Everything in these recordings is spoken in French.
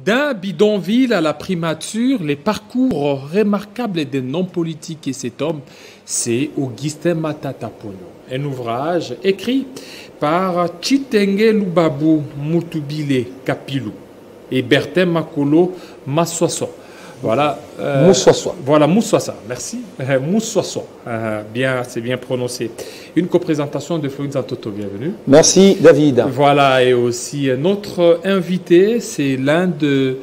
D'un bidonville à la primature, les parcours remarquables des non-politiques et cet homme, c'est Augustin Matata Ponyo. Un ouvrage écrit par Chitenge Lubabu Mutubile Kapilou et Bertin Makolo Massoso. Voilà. Moussoissois. Voilà, Moussoissois, merci. Moussoissois, bien, c'est bien prononcé. Une coprésentation de Floride Zantoto, bienvenue. Merci David. Voilà, et aussi notre invité, c'est l'un des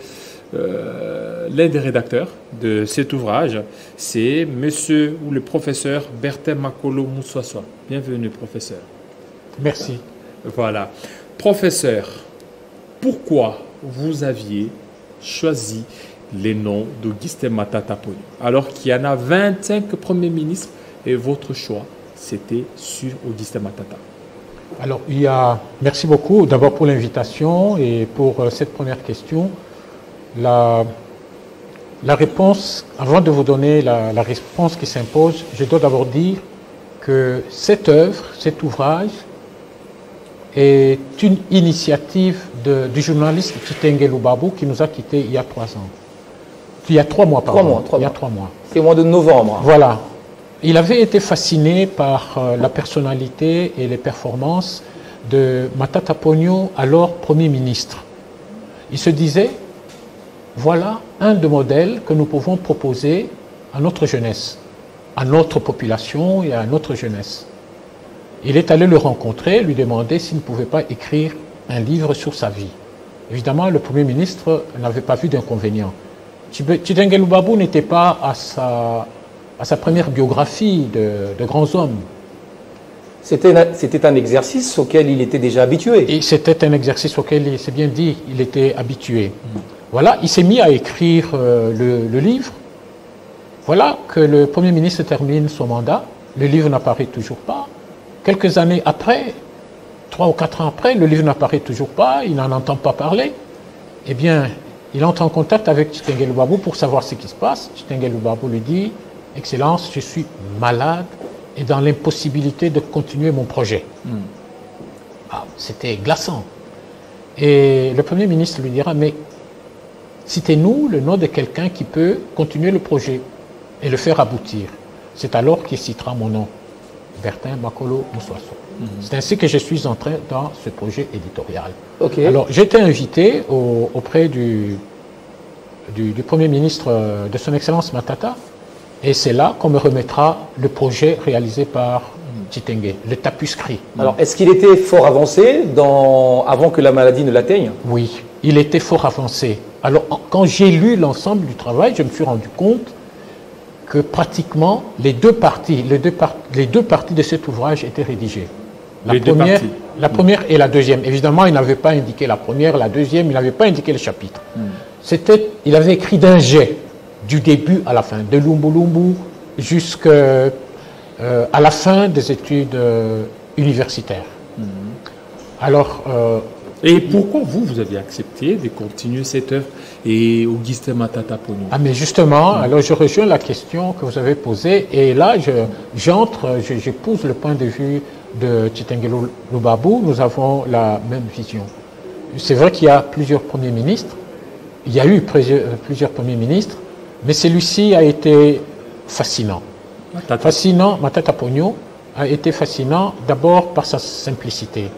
rédacteurs de cet ouvrage, c'est monsieur ou le professeur Bertin Makolo Moussoissois. Bienvenue, professeur. Merci. Voilà. Professeur, pourquoi vous aviez choisi les noms d'Augustin Matata Ponyo alors qu'il y en a 25 premiers ministres et votre choix, c'était sur Augustin Matata? Alors, merci beaucoup d'abord pour l'invitation et pour cette première question. La réponse, avant de vous donner la réponse qui s'impose, je dois d'abord dire que cette œuvre, cet ouvrage, est une initiative du journaliste Chitenge Lubabu qui nous a quittés il y a 3 ans. Il y a 3 mois, pardon. Il y a 3 mois. C'est au mois de novembre. Voilà. Il avait été fasciné par la personnalité et les performances de Matata Ponyo, alors Premier ministre. Il se disait, voilà un de modèles que nous pouvons proposer à notre jeunesse, à notre population et à notre jeunesse. Il est allé le rencontrer, lui demander s'il ne pouvait pas écrire un livre sur sa vie. Évidemment, le Premier ministre n'avait pas vu d'inconvénient. Chitenge Lubabu n'était pas à sa première biographie de grands hommes. C'était un exercice auquel il était déjà habitué. Et c'était un exercice auquel, c'est bien dit, il était habitué. Voilà, il s'est mis à écrire le livre. Voilà que le Premier ministre termine son mandat. Le livre n'apparaît toujours pas. Quelques années après, 3 ou 4 ans après, le livre n'apparaît toujours pas, il n'en entend pas parler. Eh bien, il entre en contact avec Chitenge Lubabu pour savoir ce qui se passe. Chitenge Lubabu lui dit, « Excellence, je suis malade et dans l'impossibilité de continuer mon projet. Ah, c'était glaçant. Et le Premier ministre lui dira, « Mais citez-nous le nom de quelqu'un qui peut continuer le projet et le faire aboutir. » C'est alors qu'il citera mon nom, Bertin Makolo Moussoissois. C'est ainsi que je suis entré dans ce projet éditorial. Okay. Alors, j'ai été invité auprès du Premier ministre de son Excellence Matata, et c'est là qu'on me remettra le projet réalisé par Chitenge, le tapuscrit. Alors, est-ce qu'il était fort avancé avant que la maladie ne l'atteigne? Oui, il était fort avancé. Alors, quand j'ai lu l'ensemble du travail, je me suis rendu compte que pratiquement les deux parties de cet ouvrage étaient rédigées. La première et la deuxième. Évidemment, il n'avait pas indiqué la première, la deuxième, il n'avait pas indiqué le chapitre. Il avait écrit d'un jet, du début à la fin, de Lumbu jusqu'à la fin des études universitaires. Alors, et pourquoi vous avez accepté de continuer cette œuvre et Augustin Matata Ponyo? Ah, mais justement, alors je rejoins la question que vous avez posée et là, j'épouse le point de vue de Chitenge Lubabu. Nous avons la même vision. C'est vrai qu'il y a plusieurs premiers ministres, il y a eu plusieurs premiers ministres, mais celui-ci a été fascinant. Matata Ponyo a été fascinant d'abord par sa simplicité,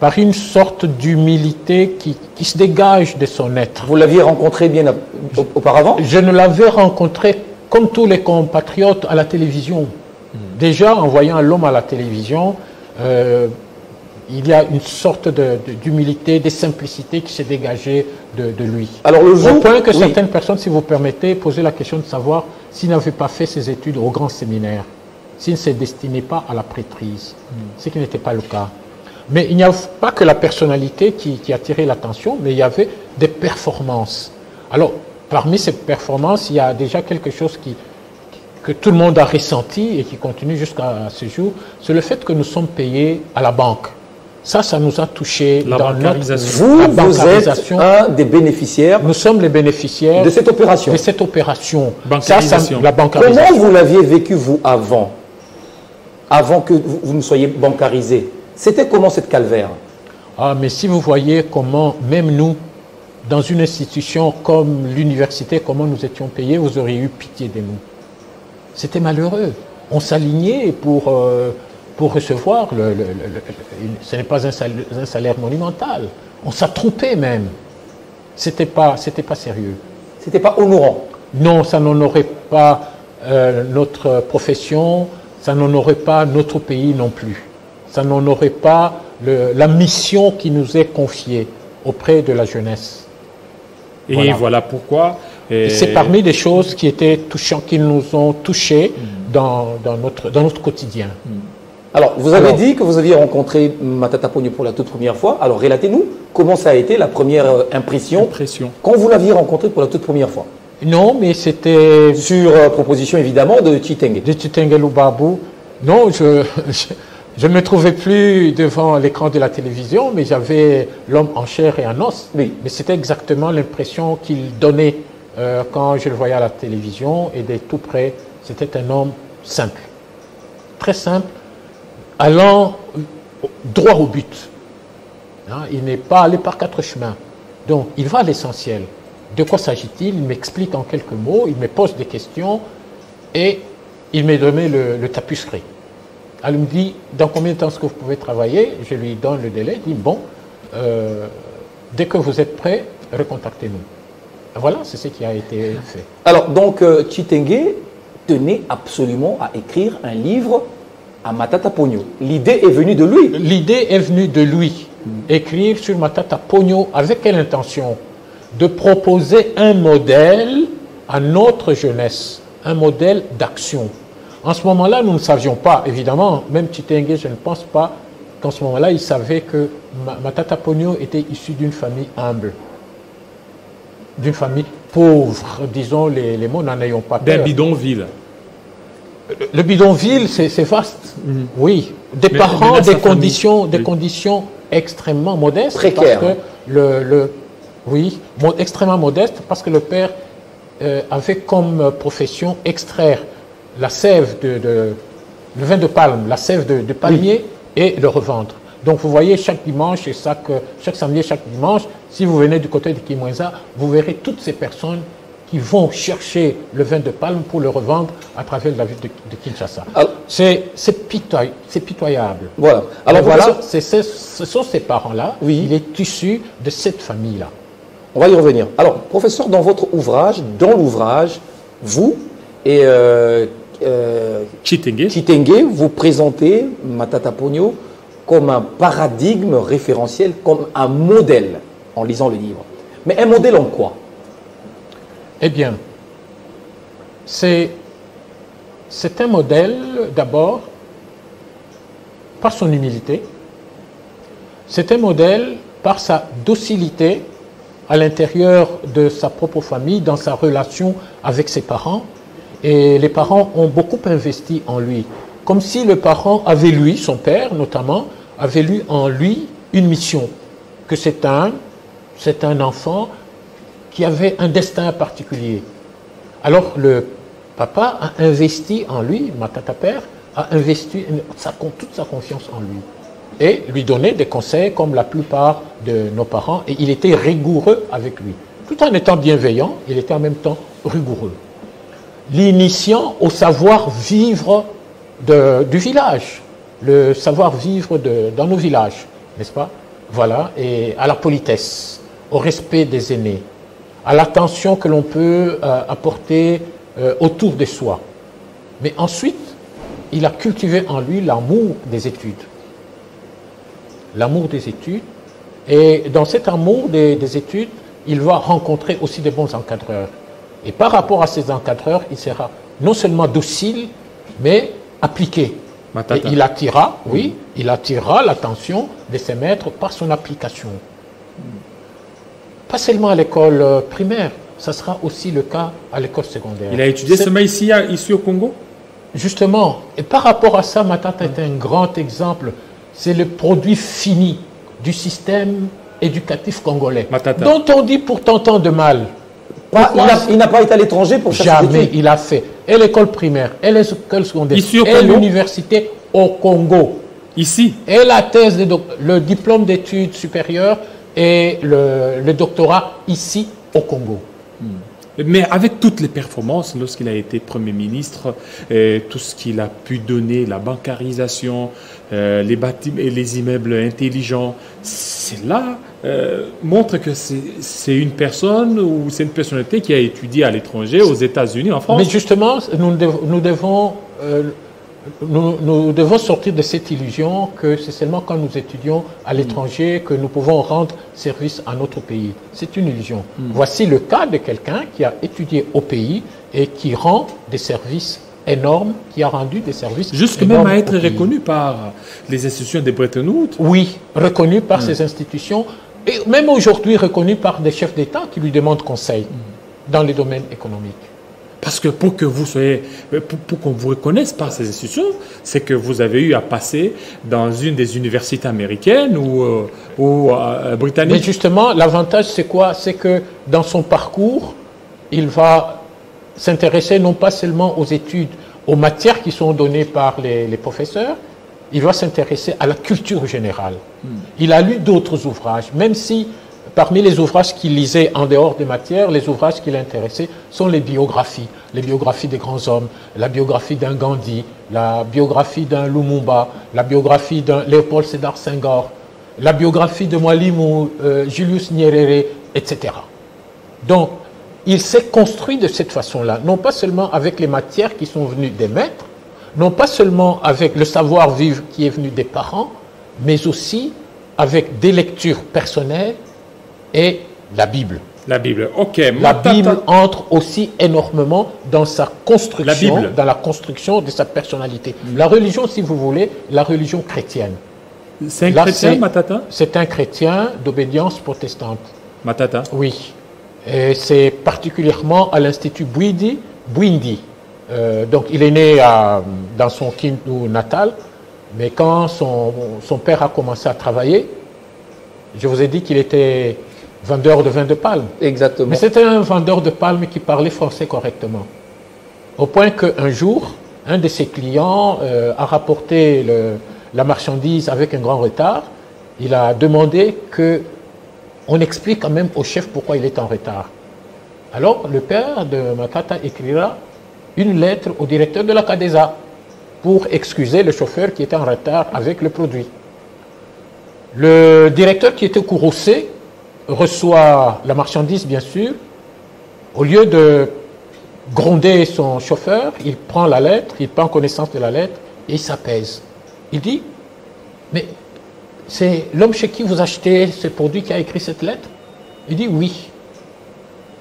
par une sorte d'humilité qui se dégage de son être. Vous l'aviez rencontré bien auparavant? Je ne l'avais rencontré comme tous les compatriotes à la télévision. Déjà, en voyant l'homme à la télévision, il y a une sorte d'humilité, de simplicité qui s'est dégagée de lui. Alors, au point que certaines personnes, si vous permettez, posaient la question de savoir s'il n'avait pas fait ses études au grand séminaire, s'il ne se destinait pas à la prêtrise, ce qui n'était pas le cas. Mais il n'y a pas que la personnalité qui attirait l'attention, mais il y avait des performances. Alors, parmi ces performances, il y a déjà quelque chose que tout le monde a ressenti et qui continue jusqu'à ce jour, c'est le fait que nous sommes payés à la banque. Ça nous a touché dans notre Vous êtes un des bénéficiaires. Nous sommes les bénéficiaires de cette opération. Bancarisation. La bancarisation. Comment vous l'aviez vécu, vous, avant que vous ne soyez bancarisé? C'était comment cette calvaire? Ah, mais si vous voyez comment, même nous, dans une institution comme l'université, comment nous étions payés, vous auriez eu pitié de nous. C'était malheureux. On s'alignait pour recevoir, ce n'est pas un salaire monumental. On s'attroupait même. C'était pas sérieux. C'était pas honorant. Non, ça n'honorait pas notre profession, ça n'honorait pas notre pays non plus. Ça n'honorait pas la mission qui nous est confiée auprès de la jeunesse. Et voilà pourquoi. C'est parmi les choses qui étaient touchantes, qui nous ont touchés dans notre quotidien. Alors, vous avez dit que vous aviez rencontré Matata Ponyo pour la toute première fois. Alors, relatez-nous comment ça a été la première impression quand vous l'aviez rencontré pour la toute première fois. Non, mais c'était... Sur proposition, évidemment, de Chitenge. De Chitenge Lubabu. Non, je ne me trouvais plus devant l'écran de la télévision, mais j'avais l'homme en chair et en os. Oui. Mais c'était exactement l'impression qu'il donnait quand je le voyais à la télévision et de tout près. C'était un homme simple, très simple, allant droit au but. Hein, il n'est pas allé par quatre chemins. Donc, il va à l'essentiel. De quoi s'agit-il? Il m'explique en quelques mots, il me pose des questions et il me donne le tapuscrit. Elle me dit, dans combien de temps est-ce que vous pouvez travailler? Je lui donne le délai, il dit, bon, dès que vous êtes prêt, recontactez-nous. Voilà, c'est ce qui a été fait. Alors, donc, Chitenge tenait absolument à écrire un livre à Matata Ponyo. L'idée est venue de lui. L'idée est venue de lui. Écrire sur Matata Ponyo, avec quelle intention? De proposer un modèle à notre jeunesse, un modèle d'action. En ce moment-là, nous ne savions pas, évidemment, même Chitenge, je ne pense pas qu'en ce moment-là, il savait que Matata Ponyo était issu d'une famille humble, d'une famille pauvre, disons les mots, n'en ayons pas peur. D'un bidonville. Le bidonville, c'est vaste, oui. Des parents, des conditions extrêmement modestes. Précaires. Parce que oui, extrêmement modeste, parce que le père avait comme profession extraire la sève le vin de palme, la sève de palmier et le revendre. Donc vous voyez chaque dimanche, et chaque samedi et chaque dimanche, si vous venez du côté de Kimwenza, vous verrez toutes ces personnes qui vont chercher le vin de palme pour le revendre à travers la ville de Kinshasa. C'est pitoyable. Voilà. Alors voilà, ce sont ces parents-là. Oui. Il est issu de cette famille-là. On va y revenir. Alors, professeur, dans l'ouvrage, vous et Chitenge, vous présentez Matata Ponyo comme un paradigme référentiel, comme un modèle en lisant le livre. Mais un modèle en quoi? Eh bien, c'est un modèle d'abord par son humilité, c'est un modèle par sa docilité à l'intérieur de sa propre famille, dans sa relation avec ses parents. Et les parents ont beaucoup investi en lui. Comme si le parent avait lui, son père notamment, avait lu en lui une mission. Que c'est un enfant qui avait un destin particulier. Alors le papa a investi en lui, Matata père, a investi toute sa confiance en lui. Et lui donnait des conseils comme la plupart de nos parents. Et il était rigoureux avec lui. Tout en étant bienveillant, il était en même temps rigoureux. L'initiant au savoir-vivre du village, le savoir-vivre dans nos villages, n'est-ce pas? Voilà, et à la politesse, au respect des aînés, à l'attention que l'on peut apporter autour de soi. Mais ensuite, il a cultivé en lui l'amour des études. L'amour des études. Et dans cet amour des études, il va rencontrer aussi des bons encadreurs. Et par rapport à ces encadreurs, il sera non seulement docile, mais appliqué. Et il attirera, il attirera l'attention de ses maîtres par son application. Pas seulement à l'école primaire, ça sera aussi le cas à l'école secondaire. Il a étudié seulement ici au Congo? Justement. Et par rapport à ça, Matata est un grand exemple. C'est le produit fini du système éducatif congolais, dont on dit pourtant tant de mal. Il n'a pas été à l'étranger pour chercher des études. Jamais il a fait. Et l'école primaire, et l'école secondaire, et l'université au Congo. Ici. Et la thèse, le diplôme d'études supérieures et le doctorat ici au Congo. Mais avec toutes les performances, lorsqu'il a été Premier ministre, tout ce qu'il a pu donner, la bancarisation, les bâtiments et les immeubles intelligents, cela montre que c'est une personne ou c'est une personnalité qui a étudié à l'étranger, aux États-Unis, en France. Mais justement, nous devons sortir de cette illusion que c'est seulement quand nous étudions à l'étranger que nous pouvons rendre service à notre pays. C'est une illusion. Voici le cas de quelqu'un qui a étudié au pays et qui rend des services énormes, qui a rendu des services jusque même à être reconnu par les institutions de Bretton Woods. Oui, reconnu par ces institutions et même aujourd'hui reconnu par des chefs d'État qui lui demandent conseil dans les domaines économiques. Parce que pour que vous soyez, pour qu'on vous reconnaisse par ces institutions, c'est que vous avez eu à passer dans une des universités américaines ou britanniques. Mais justement, l'avantage c'est quoi? C'est que dans son parcours, il va s'intéresser non pas seulement aux études, aux matières qui sont données par les professeurs, il va s'intéresser à la culture générale. Il a lu d'autres ouvrages, même si parmi les ouvrages qu'il lisait en dehors des matières, les ouvrages qui l'intéressaient sont les biographies des grands hommes, la biographie d'un Gandhi, la biographie d'un Lumumba, la biographie d'un Léopold Sédar Senghor, la biographie de Mwalimu, Julius Nyerere, etc. Donc, il s'est construit de cette façon-là, non pas seulement avec les matières qui sont venues des maîtres, non pas seulement avec le savoir-vivre qui est venu des parents, mais aussi avec des lectures personnelles et la Bible. La Bible, ok. La Bible entre aussi énormément dans sa construction, dans la construction de sa personnalité. La religion, si vous voulez, la religion chrétienne. C'est un chrétien, Matata? C'est un chrétien d'obédience protestante. Matata? Oui. Et c'est particulièrement à l'Institut Bwindi. Donc il est né dans son Kindu natal, mais quand son père a commencé à travailler, je vous ai dit qu'il était vendeur de vin de palme. Exactement. Mais c'était un vendeur de palme qui parlait français correctement. Au point qu'un jour, un de ses clients a rapporté la marchandise avec un grand retard. Il a demandé qu'on explique quand même au chef pourquoi il est en retard. Alors, le père de Matata écrira une lettre au directeur de la CADESA pour excuser le chauffeur qui était en retard avec le produit. Le directeur qui était courroucé reçoit la marchandise, bien sûr. Au lieu de gronder son chauffeur, il prend la lettre, il prend connaissance de la lettre et il s'apaise. Il dit, mais c'est l'homme chez qui vous achetez ce produit qui a écrit cette lettre? Il dit oui.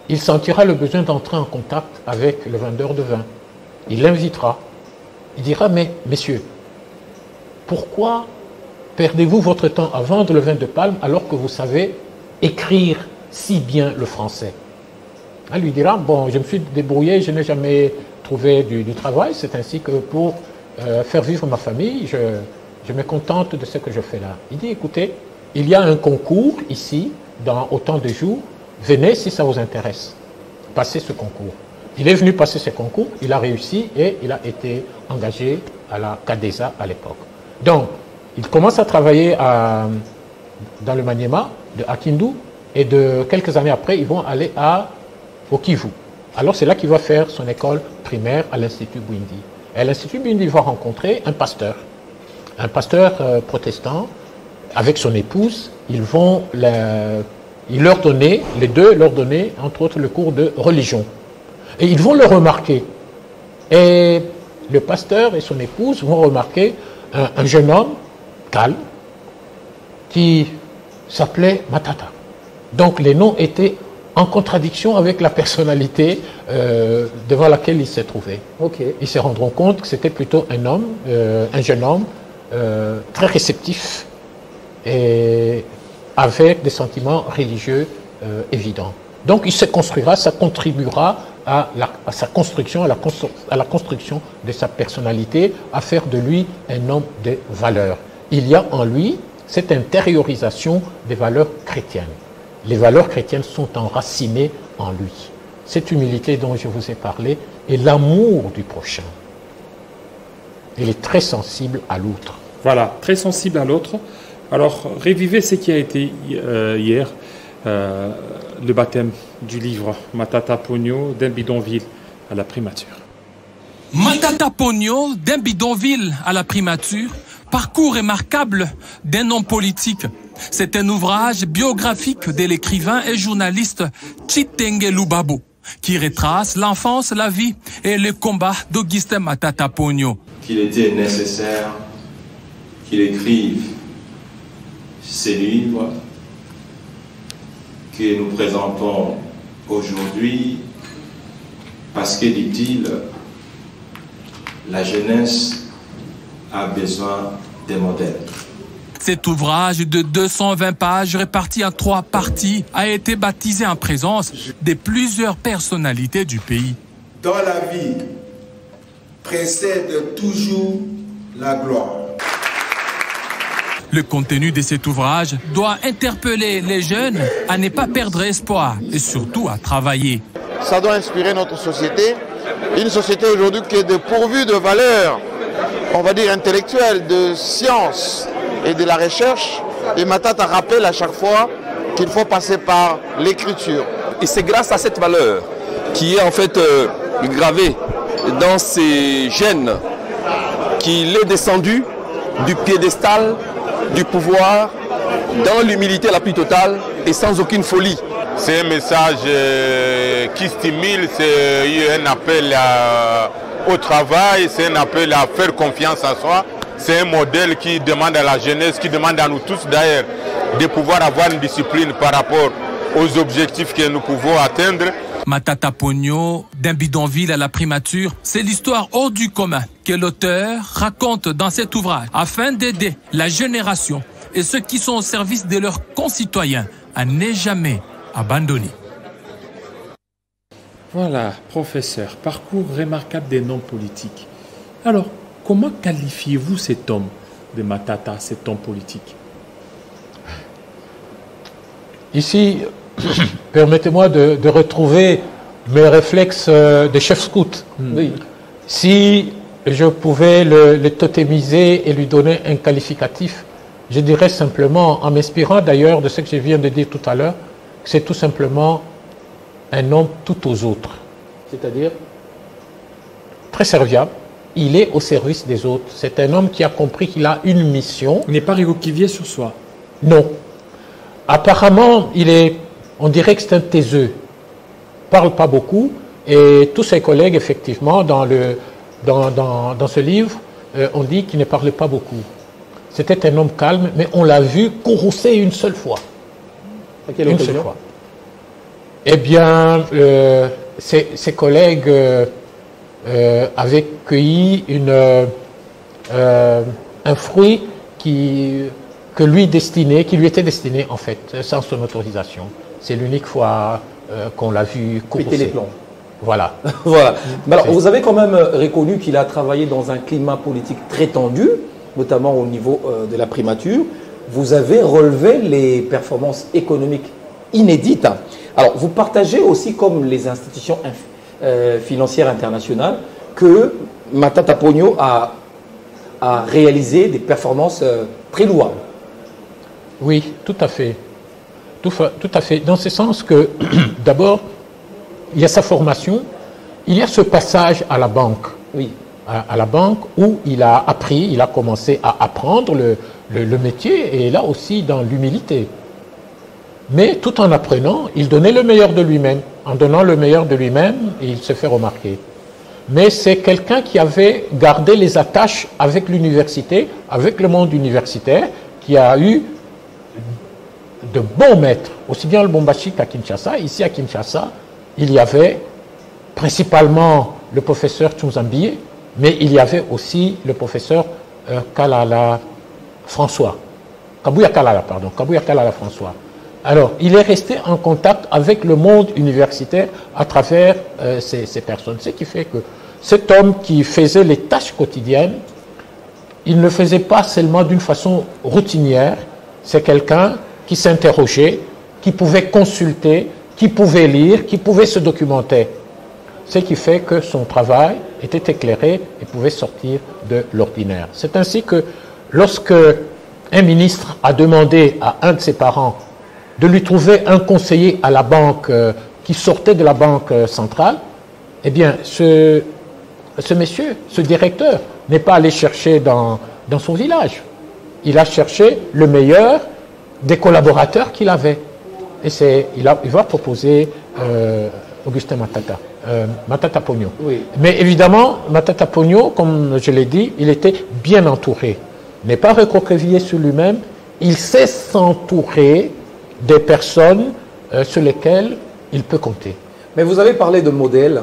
Il sentira le besoin d'entrer en contact avec le vendeur de vin. Il l'invitera. Il dira, mais messieurs, pourquoi perdez-vous votre temps à vendre le vin de palme alors que vous savez écrire si bien le français? Il lui dira, bon, je me suis débrouillé, je n'ai jamais trouvé du travail, c'est ainsi que pour faire vivre ma famille, je me contente de ce que je fais là. Il dit, écoutez, il y a un concours ici, dans autant de jours, venez si ça vous intéresse, passez ce concours. Il est venu passer ce concours, il a réussi et il a été engagé à la CADESA à l'époque. Donc, il commence à travailler dans le Maniema de Akindu et quelques années après, ils vont aller au Kivu. Alors c'est là qu'il va faire son école primaire à l'Institut Bwindi. Et à l'Institut Bwindi, il va rencontrer un pasteur protestant avec son épouse. Les deux leur donner entre autres le cours de religion. Et ils vont le remarquer. Et le pasteur et son épouse vont remarquer un jeune homme calme qui s'appelait Matata. Donc les noms étaient en contradiction avec la personnalité devant laquelle il s'est trouvé. Okay. Ils se rendront compte que c'était plutôt un jeune homme très réceptif et avec des sentiments religieux évidents. Donc il se construira, ça contribuera à sa construction, à la construction de sa personnalité, à faire de lui un homme de valeurs. Il y a en lui cette intériorisation des valeurs chrétiennes. Les valeurs chrétiennes sont enracinées en lui. Cette humilité dont je vous ai parlé et l'amour du prochain. Il est très sensible à l'autre. Voilà, très sensible à l'autre. Alors, revivez ce qui a été hier, le baptême du livre Matata Pogno d'un bidonville à la primature. Matata Pogno d'un bidonville à la primature, parcours remarquable d'un homme politique. C'est un ouvrage biographique de l'écrivain et journaliste Chitenge Lubabo, qui retrace l'enfance, la vie et le combat d'Augustin Matata Pogno. Qu'il était nécessaire qu'il écrive ces livres que nous présentons aujourd'hui parce que, dit-il, la jeunesse a besoin de modèles. Cet ouvrage de 220 pages réparti en 3 parties a été baptisé en présence de plusieurs personnalités du pays. Dans la vie, précède toujours la gloire. Le contenu de cet ouvrage doit interpeller les jeunes à ne pas perdre espoir et surtout à travailler. Ça doit inspirer notre société, une société aujourd'hui qui est dépourvue de valeurs, on va dire intellectuelles, de science et de la recherche. Et Matata rappelle à chaque fois qu'il faut passer par l'écriture. Et c'est grâce à cette valeur qui est en fait gravée dans ces gènes qu'il est descendu du piédestal du pouvoir dans l'humilité la plus totale et sans aucune folie. C'est un message qui stimule, c'est un appel au travail, c'est un appel à faire confiance en soi. C'est un modèle qui demande à la jeunesse, qui demande à nous tous d'ailleurs de pouvoir avoir une discipline par rapport aux objectifs que nous pouvons atteindre. Matata Pogno, d'un bidonville à la primature, c'est l'histoire hors du commun que l'auteur raconte dans cet ouvrage afin d'aider la génération et ceux qui sont au service de leurs concitoyens à ne jamais abandonner. Voilà, professeur, parcours remarquable des noms politiques. Alors, comment qualifiez-vous cet homme de Matata, cet homme politique? Ici, permettez-moi de retrouver mes réflexes de chef scout. Oui. Si je pouvais le totémiser et lui donner un qualificatif, je dirais simplement, en m'inspirant d'ailleurs de ce que je viens de dire tout à l'heure, que c'est tout simplement un homme tout aux autres. C'est-à-dire? Très serviable. Il est au service des autres. C'est un homme qui a compris qu'il a une mission. Il n'est pas rigoquivier sur soi. Non. Apparemment, on dirait que c'est un taiseux. Il ne parle pas beaucoup. Et tous ses collègues, effectivement, dans ce livre, on dit qu'il ne parlait pas beaucoup. C'était un homme calme, mais on l'a vu courroucer une seule fois. À quelle une seule occasion? fois. Eh bien, ses collègues avaient cueilli un fruit qui lui était destiné en fait, sans son autorisation. C'est l'unique fois qu'on l'a vu courroucer. Péter les plombs. Voilà. Voilà. Mais alors, vous avez quand même reconnu qu'il a travaillé dans un climat politique très tendu, notamment au niveau de la primature. Vous avez relevé les performances économiques inédites. Alors, vous partagez aussi, comme les institutions financières internationales, que Matata Pogno a réalisé des performances très louables. Oui, tout à fait. Tout à fait. Dans ce sens que, d'abord, il y a sa formation, il y a ce passage à la banque. Oui. À la banque où il a appris, il a commencé à apprendre le métier et là aussi dans l'humilité. Mais tout en apprenant, il donnait le meilleur de lui-même. En donnant le meilleur de lui-même, il se fait remarquer. Mais c'est quelqu'un qui avait gardé les attaches avec l'université, avec le monde universitaire, qui a eu de bons maîtres, aussi bien le Lubumbashi qu'à Kinshasa. Ici à Kinshasa, il y avait principalement le professeur Tchunzambie, mais il y avait aussi le professeur Kalala François. Kabuya Kalala François. Alors, il est resté en contact avec le monde universitaire à travers ces personnes. Ce qui fait que cet homme qui faisait les tâches quotidiennes, il ne faisait pas seulement d'une façon routinière, c'est quelqu'un qui s'interrogeait, qui pouvait consulter, qui pouvait lire, qui pouvait se documenter. Ce qui fait que son travail était éclairé et pouvait sortir de l'ordinaire. C'est ainsi que lorsque un ministre a demandé à un de ses parents de lui trouver un conseiller à la banque qui sortait de la banque centrale, eh bien, ce monsieur, ce directeur, n'est pas allé chercher dans son village. Il a cherché le meilleur des collaborateurs qu'il avait. Et il va proposer Augustin Matata. Matata Ponyo. Oui. Mais évidemment, Matata Ponyo, comme je l'ai dit, il était bien entouré. Il n'est pas recroquevillé sur lui-même. Il sait s'entourer des personnes sur lesquelles il peut compter. Mais vous avez parlé de modèle,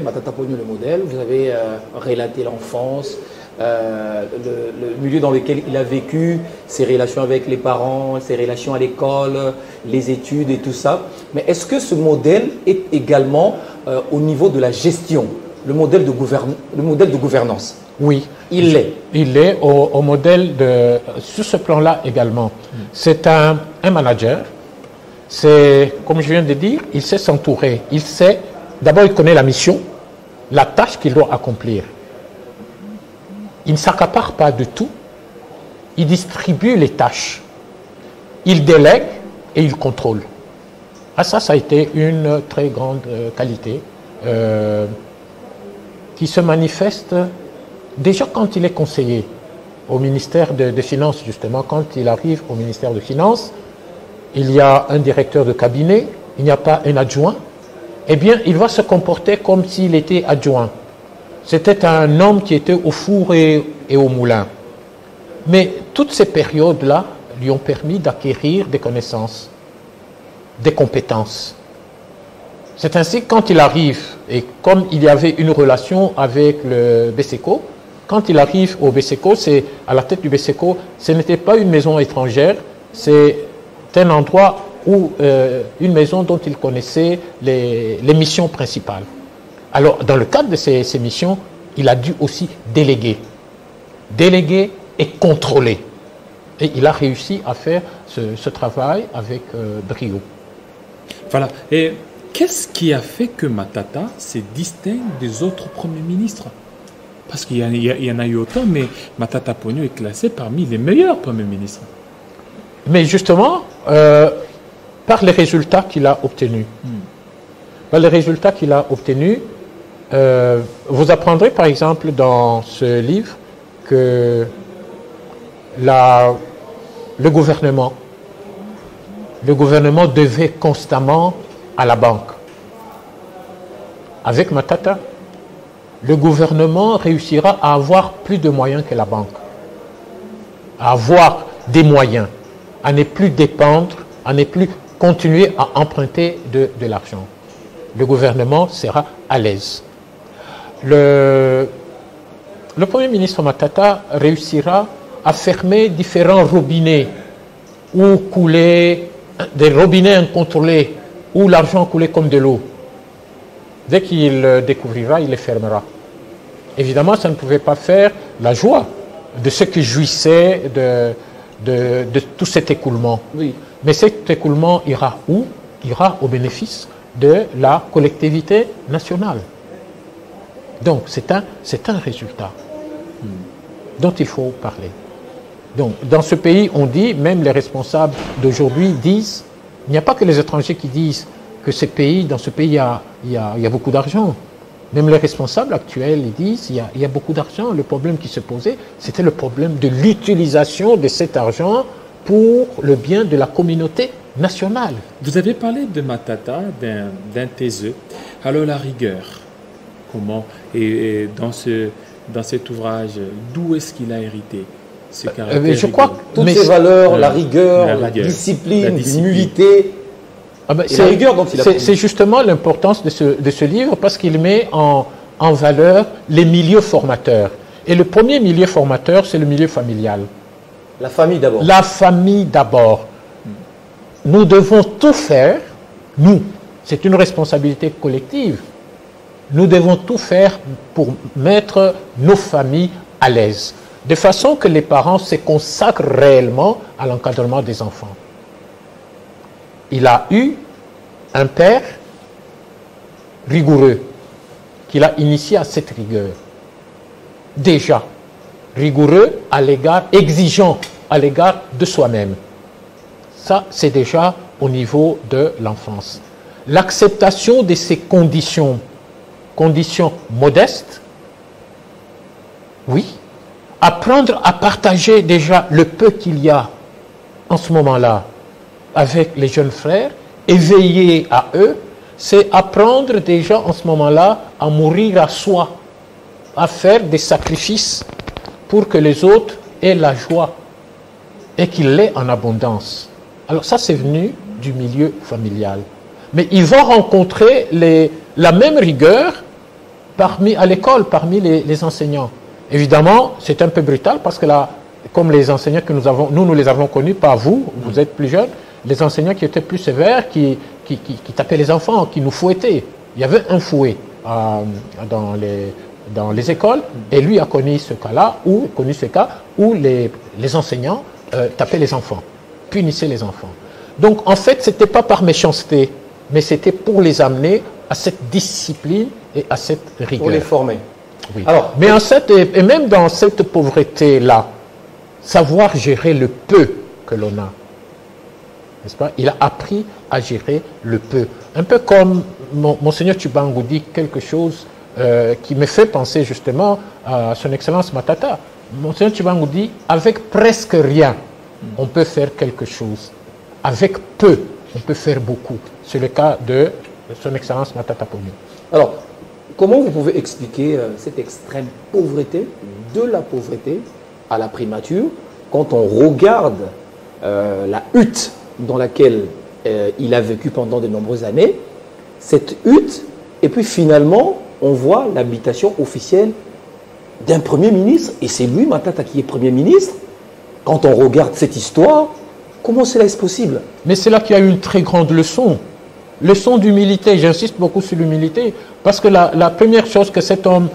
Matata Ponyo le modèle, vous avez relaté l'enfance, le milieu dans lequel il a vécu, ses relations avec les parents, ses relations à l'école, les études et tout ça. Mais est-ce que ce modèle est également au niveau de la gestion, le modèle de gouvernance? Oui. Il l'est. Il est au modèle sur ce plan-là également. C'est un manager. C'est, comme je viens de dire, il sait s'entourer. D'abord, il connaît la mission, la tâche qu'il doit accomplir. Il ne s'accapare pas de tout. Il distribue les tâches. Il délègue et il contrôle. Ah, ça a été une très grande qualité qui se manifeste déjà quand il est conseiller au ministère des Finances, justement. Quand il arrive au ministère des Finances, il y a un directeur de cabinet, il n'y a pas un adjoint. Eh bien, il va se comporter comme s'il était adjoint. C'était un homme qui était au four et au moulin. Mais toutes ces périodes-là lui ont permis d'acquérir des connaissances, des compétences. C'est ainsi que quand il arrive, et comme il y avait une relation avec le BCECO, quand il arrive au BCECO, c'est à la tête du BCECO, ce n'était pas une maison étrangère, c'est un endroit où une maison dont il connaissait les missions principales. Alors, dans le cadre de ces missions, il a dû aussi déléguer et contrôler. Et il a réussi à faire ce travail avec brio. Voilà. Et qu'est-ce qui a fait que Matata se distingue des autres premiers ministres? Parce qu'il y en a eu autant, mais Matata Ponyo est classé parmi les meilleurs premiers ministres. Mais justement, par les résultats qu'il a obtenus. Par les résultats qu'il a obtenus, vous apprendrez par exemple dans ce livre que le gouvernement devait constamment à la banque. Avec Matata, le gouvernement réussira à avoir plus de moyens que la banque, à avoir des moyens, à ne plus dépendre, à ne plus continuer à emprunter de l'argent. Le gouvernement sera à l'aise. Le Premier ministre Matata réussira à fermer différents robinets où coulaient des robinets incontrôlés, où l'argent coulait comme de l'eau. Dès qu'il découvrira, il les fermera. Évidemment, ça ne pouvait pas faire la joie de ceux qui jouissaient de tout cet écoulement. Oui. Mais cet écoulement ira où? Ira au bénéfice de la collectivité nationale. Donc, c'est un résultat dont il faut parler. Donc, dans ce pays, on dit, même les responsables d'aujourd'hui disent, il n'y a pas que les étrangers qui disent que dans ce pays, il y a beaucoup d'argent. Même les responsables actuels, ils disent, il y a beaucoup d'argent. Le problème qui se posait, c'était le problème de l'utilisation de cet argent pour le bien de la communauté nationale. Vous avez parlé de Matata, d'un taiseux. Alors la rigueur, comment, et dans cet ouvrage, d'où est-ce qu'il a hérité ce caractère? Je crois que toutes ces valeurs, la rigueur, la discipline, l'humilité. C'est la rigueur dont il a pris. C'est justement l'importance de ce livre parce qu'il met en valeur les milieux formateurs. Et le premier milieu formateur, c'est le milieu familial. La famille d'abord. La famille d'abord. Nous devons tout faire, nous, c'est une responsabilité collective, nous devons tout faire pour mettre nos familles à l'aise, de façon que les parents se consacrent réellement à l'encadrement des enfants. Il a eu un père rigoureux, qui l'a initié à cette rigueur. Déjà, rigoureux à l'égard, exigeant à l'égard de soi-même. Ça, c'est déjà au niveau de l'enfance. L'acceptation de ces conditions modestes, oui. Apprendre à partager déjà le peu qu'il y a en ce moment-là avec les jeunes frères et veiller à eux, c'est apprendre déjà en ce moment-là à mourir à soi, à faire des sacrifices pour que les autres aient la joie et qu'ils l'aient en abondance. Alors ça, c'est venu du milieu familial. Mais ils vont rencontrer la même rigueur à l'école, parmi les enseignants. Évidemment, c'est un peu brutal parce que là, comme les enseignants que nous les avons connus, pas vous, vous êtes plus jeunes, les enseignants qui étaient plus sévères, qui tapaient les enfants, qui nous fouettaient. Il y avait un fouet dans les écoles, et lui a connu ce cas-là, ou connu ce cas où les enseignants tapaient les enfants, punissaient les enfants. Donc en fait, ce n'était pas par méchanceté, mais c'était pour les amener à cette discipline et à cette rigueur. Pour les former. Oui. Alors, mais et même dans cette pauvreté-là, savoir gérer le peu que l'on a, n'est-ce pas? Il a appris à gérer le peu. Un peu comme Monseigneur Tshibangou dit quelque chose qui me fait penser justement à son Excellence Matata. Monseigneur Tshibangou dit, avec presque rien, on peut faire quelque chose. Avec peu, on peut faire beaucoup. C'est le cas de son Excellence Matata Ponyo. Alors, comment vous pouvez expliquer cette extrême pauvreté, de la pauvreté à la primature, quand on regarde la hutte dans laquelle il a vécu pendant de nombreuses années, cette hutte, et puis finalement, on voit l'habitation officielle d'un Premier ministre, et c'est lui, Matata, qui est Premier ministre. Quand on regarde cette histoire, comment cela est possible? Mais c'est là qu'il y a une très grande leçon. Leçon d'humilité, j'insiste beaucoup sur l'humilité, parce que la première chose que cet homme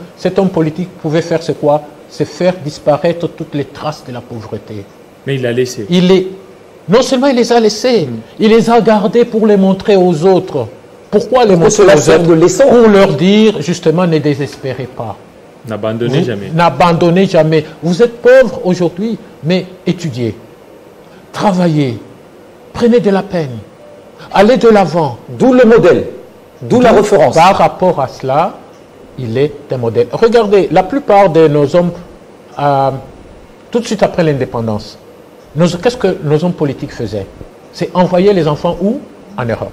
politique pouvait faire, c'est quoi? C'est faire disparaître toutes les traces de la pauvreté. Mais il l'a laissé. Non seulement il les a laissés, il les a gardés pour les montrer aux autres. Pourquoi les montrer aux autres? Pour leur dire, justement, ne désespérez pas. N'abandonnez jamais. N'abandonnez jamais. Vous êtes pauvre aujourd'hui, mais étudiez, travaillez, prenez de la peine, allez de l'avant. D'où le modèle, d'où la référence. Par rapport à cela, il est un modèle. Regardez, la plupart de nos hommes, tout de suite après l'indépendance, qu'est-ce que nos hommes politiques faisaient? C'est envoyer les enfants où? En Europe.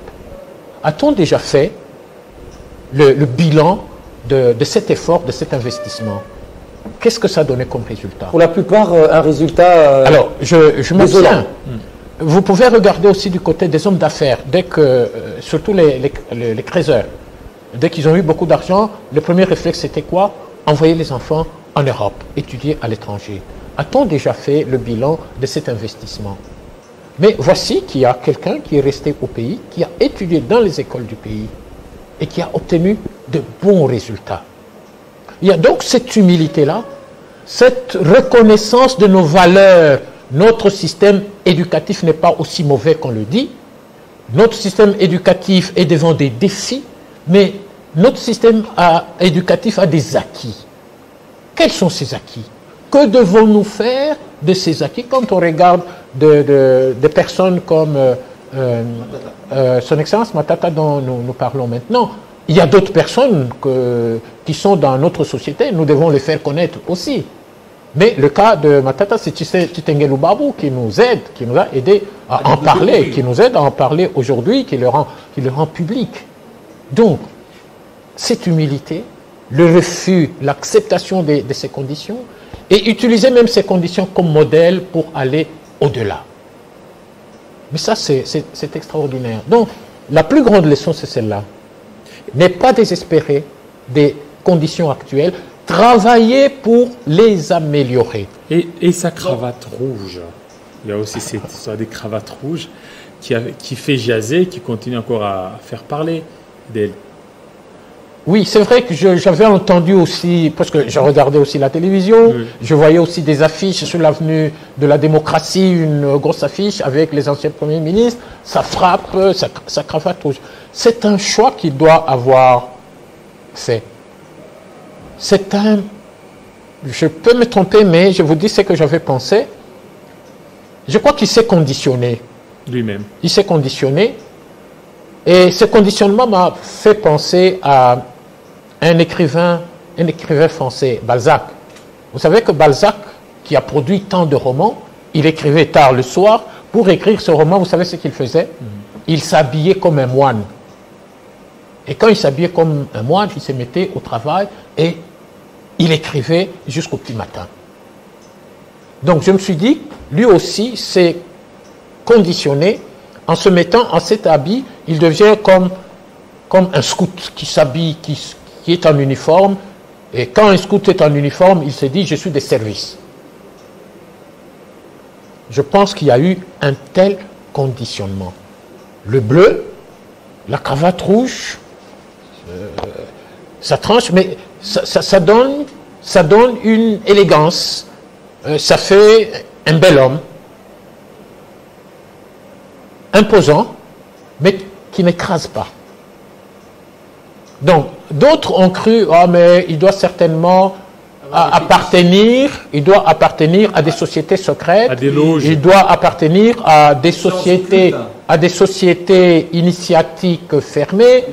A-t-on déjà fait le bilan de cet effort, de cet investissement? Qu'est-ce que ça donnait comme résultat? Pour la plupart, un résultat... Alors, je me tiens. Vous pouvez regarder aussi du côté des hommes d'affaires, surtout les créateurs. Dès qu'ils ont eu beaucoup d'argent, le premier réflexe c'était quoi? Envoyer les enfants en Europe, étudier à l'étranger. A-t-on déjà fait le bilan de cet investissement? Mais voici qu'il y a quelqu'un qui est resté au pays, qui a étudié dans les écoles du pays et qui a obtenu de bons résultats. Il y a donc cette humilité-là, cette reconnaissance de nos valeurs. Notre système éducatif n'est pas aussi mauvais qu'on le dit. Notre système éducatif est devant des défis, mais notre système éducatif a des acquis. Quels sont ces acquis? Que devons-nous faire de ces acquis quand on regarde des personnes comme son Excellence Matata dont nous parlons maintenant? Il y a d'autres personnes qui sont dans notre société, nous devons les faire connaître aussi. Mais le cas de Matata, c'est Tshitengelu Babou qui nous aide, qui nous a aidé à en parler, qui nous aide à en parler aujourd'hui, qui le rend public. Donc, cette humilité, le refus, l'acceptation de ces conditions, et utiliser même ces conditions comme modèle pour aller au-delà. Mais ça, c'est extraordinaire. Donc, la plus grande leçon, c'est celle-là. Ne pas désespérer des conditions actuelles, travailler pour les améliorer. Et sa cravate rouge, il y a aussi cette histoire des cravates rouges qui fait jaser, qui continue encore à faire parler d'elle. Oui, c'est vrai que j'avais entendu aussi, parce que je regardais aussi la télévision, je voyais aussi des affiches sur l'avenue de la démocratie, une grosse affiche avec les anciens premiers ministres, ça frappe, sa cravate rouge. C'est un choix qu'il doit avoir fait. Je peux me tromper, mais je vous dis ce que j'avais pensé. Je crois qu'il s'est conditionné. Lui-même. Il s'est conditionné. Et ce conditionnement m'a fait penser à un écrivain français, Balzac. Vous savez que Balzac, qui a produit tant de romans, il écrivait tard le soir. Pour écrire ce roman, vous savez ce qu'il faisait? Il s'habillait comme un moine. Et quand il s'habillait comme un moine, il se mettait au travail et il écrivait jusqu'au petit matin. Donc je me suis dit, lui aussi s'est conditionné en se mettant en cet habit, il devient comme un scout qui s'habille, qui est en uniforme. Et quand un scout est en uniforme, il se dit, je suis de service. Je pense qu'il y a eu un tel conditionnement. Le bleu, la cravate rouge, ça tranche, mais ça donne une élégance. Ça fait un bel homme, imposant, mais qui n'écrase pas. Donc, d'autres ont cru, oh, mais il doit certainement appartenir à des sociétés secrètes, à des loges. Il doit appartenir à des sociétés initiatiques fermées,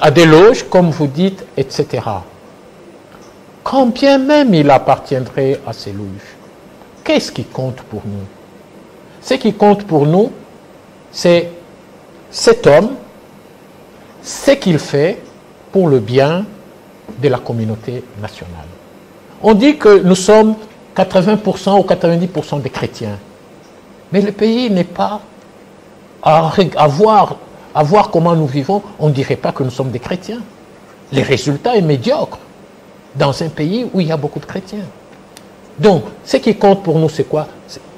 à des loges, comme vous dites, etc. Quand bien même il appartiendrait à ces loges, qu'est-ce qui compte pour nous? Ce qui compte pour nous, c'est cet homme, ce qu'il fait pour le bien de la communauté nationale. On dit que nous sommes 80% ou 90% des chrétiens. Mais le pays n'est pas à voir comment nous vivons, on ne dirait pas que nous sommes des chrétiens. Le résultat est médiocre dans un pays où il y a beaucoup de chrétiens. Donc, ce qui compte pour nous, c'est quoi?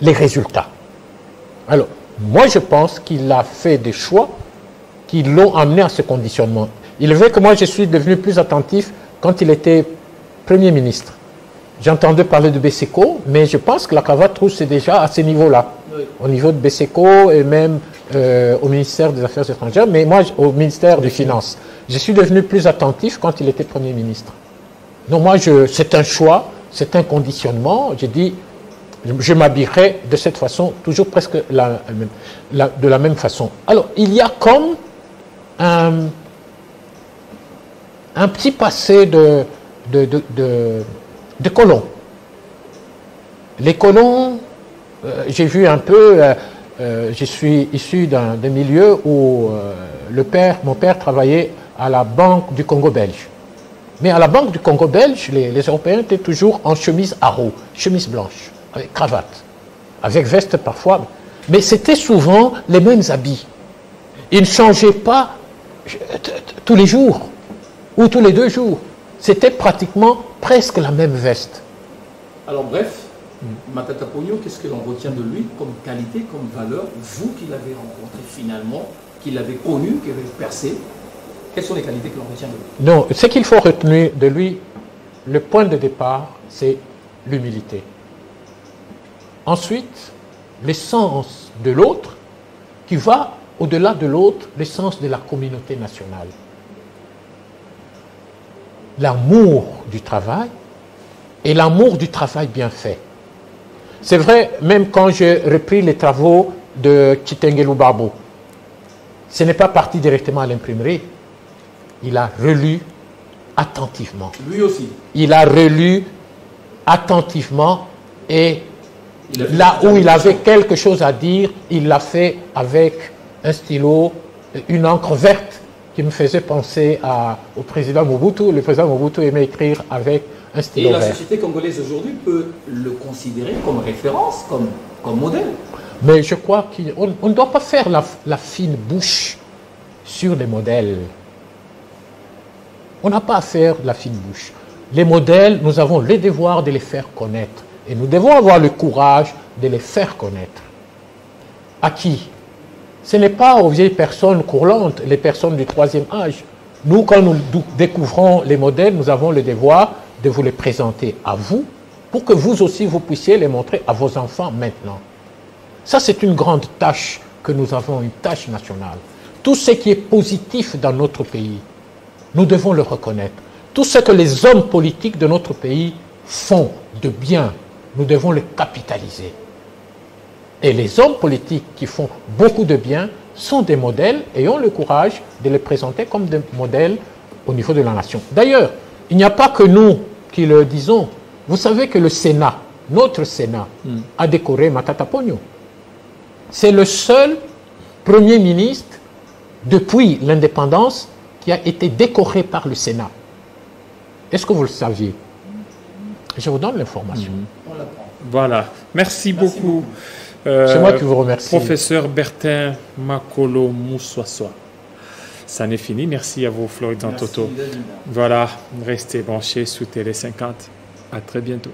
Les résultats. Alors, moi, je pense qu'il a fait des choix qui l'ont amené à ce conditionnement. Il est vrai que moi, je suis devenu plus attentif quand il était Premier ministre. J'entendais parler de Besseko, mais je pense que la cravate rouge, c'est déjà à ce niveau-là. Oui. Au niveau de Besseko et même au ministère des Affaires étrangères, mais moi, au ministère des Finances. Je suis devenu plus attentif quand il était Premier ministre. Donc moi, c'est un choix, c'est un conditionnement. J'ai dit, je m'habillerai de cette façon, toujours presque de la même façon. Alors, il y a comme un petit passé de colons. Les colons, j'ai vu un peu, je suis issu d'un milieu où mon père travaillait à la Banque du Congo belge. Mais à la Banque du Congo belge, les Européens étaient toujours en chemise à roues, chemise blanche, avec cravate, avec veste parfois. Mais c'était souvent les mêmes habits. Ils ne changeaient pas tous les jours ou tous les 2 jours. C'était pratiquement presque la même veste. Alors bref, Matata Pogno, qu'est-ce que l'on retient de lui comme qualité, comme valeur, vous qui l'avez rencontré finalement, qui l'avez connu, qui avez percé, quelles sont les qualités que l'on retient de lui? Non, ce qu'il faut retenir de lui, le point de départ, c'est l'humilité. Ensuite, l'essence de l'autre, qui va au-delà de l'autre, l'essence de la communauté nationale. L'amour du travail et l'amour du travail bien fait. C'est vrai, même quand j'ai repris les travaux de Chitengelu Babo, ce n'est pas parti directement à l'imprimerie. Il a relu attentivement. Lui aussi. Il a relu attentivement et là où il avait quelque chose à dire, il l'a fait avec un stylo, une encre verte qui me faisait penser au président Mobutu. Le président Mobutu aimait écrire avec un stylo vert. Et la société congolaise aujourd'hui peut le considérer comme référence, comme modèle. Mais je crois qu'on ne doit pas faire la fine bouche sur les modèles. On n'a pas à faire la fine bouche. Les modèles, nous avons le devoir de les faire connaître. Et nous devons avoir le courage de les faire connaître. À qui? Ce n'est pas aux vieilles personnes courantes, les personnes du 3e âge. Nous, quand nous découvrons les modèles, nous avons le devoir de vous les présenter à vous, pour que vous aussi, vous puissiez les montrer à vos enfants maintenant. Ça, c'est une grande tâche que nous avons, une tâche nationale. Tout ce qui est positif dans notre pays, nous devons le reconnaître. Tout ce que les hommes politiques de notre pays font de bien, nous devons le capitaliser. Et les hommes politiques qui font beaucoup de bien sont des modèles et ont le courage de les présenter comme des modèles au niveau de la nation. D'ailleurs, il n'y a pas que nous qui le disons. Vous savez que le Sénat, notre Sénat, a décoré Matata Ponyo. C'est le seul Premier ministre depuis l'indépendance qui a été décoré par le Sénat. Est-ce que vous le saviez? Je vous donne l'information. Voilà. Merci beaucoup. C'est moi qui vous remercie. Professeur Bertin Makolo Moussoissois. Ça n'est fini. Merci à vous, Florian Toto. Voilà. Restez branchés sous Télé 50. À très bientôt.